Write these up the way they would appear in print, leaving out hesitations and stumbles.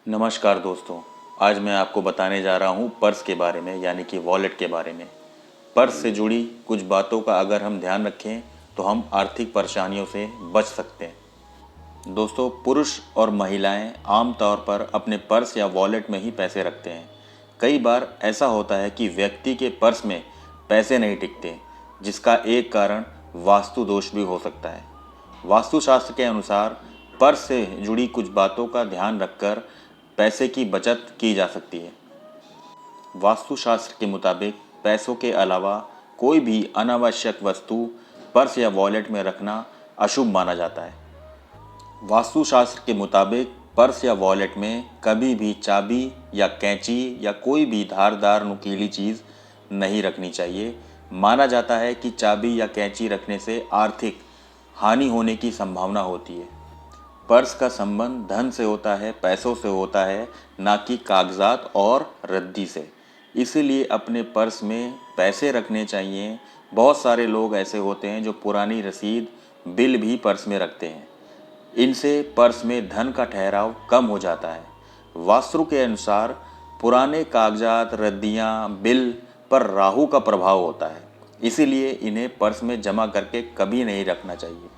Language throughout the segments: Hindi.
नमस्कार दोस्तों। आज मैं आपको बताने जा रहा हूँ पर्स के बारे में, यानी कि वॉलेट के बारे में। पर्स से जुड़ी कुछ बातों का अगर हम ध्यान रखें तो हम आर्थिक परेशानियों से बच सकते हैं। दोस्तों, पुरुष और महिलाएं आमतौर पर अपने पर्स या वॉलेट में ही पैसे रखते हैं। कई बार ऐसा होता है कि व्यक्ति के पर्स में पैसे नहीं टिकते, जिसका एक कारण वास्तु दोष भी हो सकता है। वास्तुशास्त्र के अनुसार पर्स से जुड़ी कुछ बातों का ध्यान रखकर पैसे की बचत की जा सकती है। वास्तुशास्त्र के मुताबिक पैसों के अलावा कोई भी अनावश्यक वस्तु पर्स या वॉलेट में रखना अशुभ माना जाता है। वास्तुशास्त्र के मुताबिक पर्स या वॉलेट में कभी भी चाबी या कैंची या कोई भी धारदार नुकीली चीज़ नहीं रखनी चाहिए। माना जाता है कि चाबी या कैंची रखने से आर्थिक हानि होने की संभावना होती है। पर्स का संबंध धन से होता है, पैसों से होता है, ना कि कागजात और रद्दी से। इसीलिए अपने पर्स में पैसे रखने चाहिए। बहुत सारे लोग ऐसे होते हैं जो पुरानी रसीद, बिल भी पर्स में रखते हैं। इनसे पर्स में धन का ठहराव कम हो जाता है। वास्तु के अनुसार पुराने कागजात, रद्दियाँ, बिल पर राहु का प्रभाव होता है। इसीलिए इन्हें पर्स में जमा करके कभी नहीं रखना चाहिए।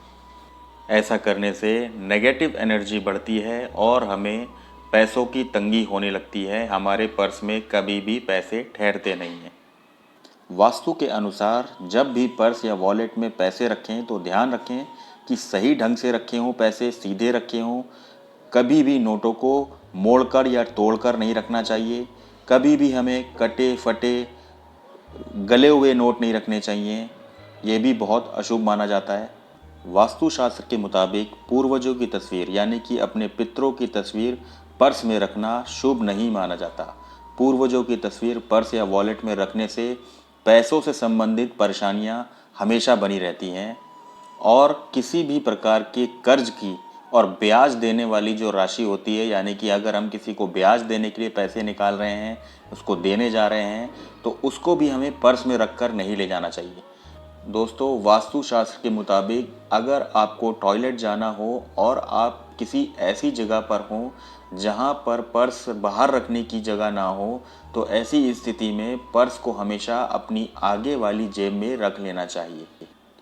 ऐसा करने से नेगेटिव एनर्जी बढ़ती है और हमें पैसों की तंगी होने लगती है। हमारे पर्स में कभी भी पैसे ठहरते नहीं हैं। वास्तु के अनुसार जब भी पर्स या वॉलेट में पैसे रखें तो ध्यान रखें कि सही ढंग से रखे हों, पैसे सीधे रखे हों। कभी भी नोटों को मोड़कर या तोड़कर नहीं रखना चाहिए। कभी भी हमें कटे फटे गले हुए नोट नहीं रखने चाहिए। ये भी बहुत अशुभ माना जाता है। वास्तुशास्त्र के मुताबिक पूर्वजों की तस्वीर, यानी कि अपने पितरों की तस्वीर पर्स में रखना शुभ नहीं माना जाता। पूर्वजों की तस्वीर पर्स या वॉलेट में रखने से पैसों से संबंधित परेशानियां हमेशा बनी रहती हैं और किसी भी प्रकार के कर्ज की और ब्याज देने वाली जो राशि होती है, यानी कि अगर हम किसी को ब्याज देने के लिए पैसे निकाल रहे हैं, उसको देने जा रहे हैं, तो उसको भी हमें पर्स में रख कर नहीं ले जाना चाहिए। दोस्तों, वास्तुशास्त्र के मुताबिक अगर आपको टॉयलेट जाना हो और आप किसी ऐसी जगह पर हों जहां पर पर्स बाहर रखने की जगह ना हो, तो ऐसी स्थिति में पर्स को हमेशा अपनी आगे वाली जेब में रख लेना चाहिए।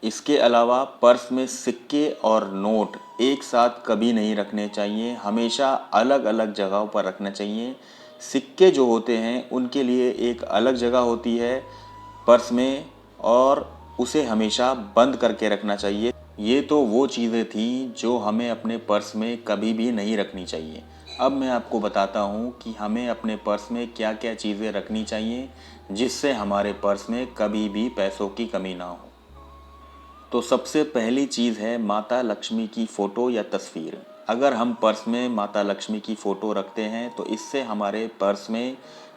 इसके अलावा पर्स में सिक्के और नोट एक साथ कभी नहीं रखने चाहिए, हमेशा अलग अलग जगहों पर रखना चाहिए। सिक्के जो होते हैं उनके लिए एक अलग जगह होती है पर्स में, और उसे हमेशा बंद करके रखना चाहिए। ये तो वो चीज़ें थी जो हमें अपने पर्स में कभी भी नहीं रखनी चाहिए। अब मैं आपको बताता हूँ कि हमें अपने पर्स में क्या क्या चीज़ें रखनी चाहिए जिससे हमारे पर्स में कभी भी पैसों की कमी ना हो। तो सबसे पहली चीज़ है माता लक्ष्मी की फ़ोटो या तस्वीर। अगर हम पर्स में माता लक्ष्मी की फ़ोटो रखते हैं तो इससे हमारे पर्स में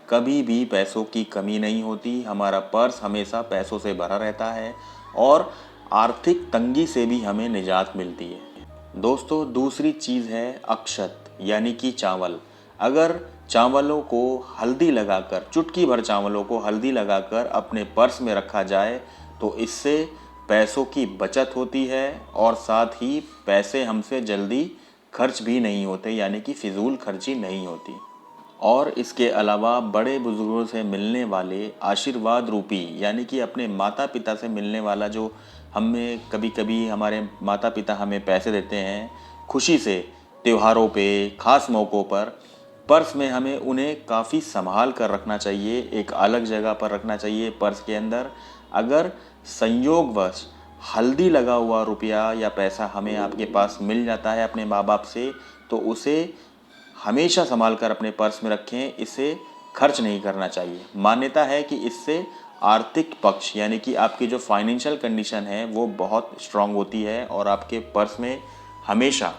कभी भी पैसों की कमी नहीं होती। हमारा पर्स हमेशा पैसों से भरा रहता है और आर्थिक तंगी से भी हमें निजात मिलती है। दोस्तों, दूसरी चीज़ है अक्षत, यानी कि चावल। अगर चावलों को हल्दी लगाकर, चुटकी भर चावलों को हल्दी लगाकर अपने पर्स में रखा जाए तो इससे पैसों की बचत होती है और साथ ही पैसे हमसे जल्दी खर्च भी नहीं होते, यानी कि फिजूल खर्ची नहीं होती। और इसके अलावा बड़े बुजुर्गों से मिलने वाले आशीर्वाद रूपी, यानी कि अपने माता पिता से मिलने वाला जो हमें कभी कभी हमारे माता पिता हमें पैसे देते हैं खुशी से, त्योहारों पे, खास मौक़ों पर, पर्स में हमें उन्हें काफ़ी संभाल कर रखना चाहिए। एक अलग जगह पर रखना चाहिए पर्स के अंदर। अगर संयोगवश हल्दी लगा हुआ रुपया या पैसा हमें आपके पास मिल जाता है अपने माँ बाप से, तो उसे हमेशा संभाल कर अपने पर्स में रखें। इसे खर्च नहीं करना चाहिए। मान्यता है कि इससे आर्थिक पक्ष, यानी कि आपकी जो फाइनेंशियल कंडीशन है वो बहुत स्ट्रांग होती है और आपके पर्स में हमेशा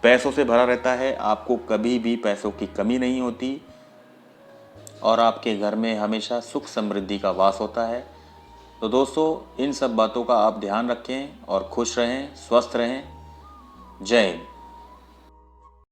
पैसों से भरा रहता है। आपको कभी भी पैसों की कमी नहीं होती और आपके घर में हमेशा सुख समृद्धि का वास होता है। तो दोस्तों, इन सब बातों का आप ध्यान रखें और खुश रहें, स्वस्थ रहें। जय हिंद।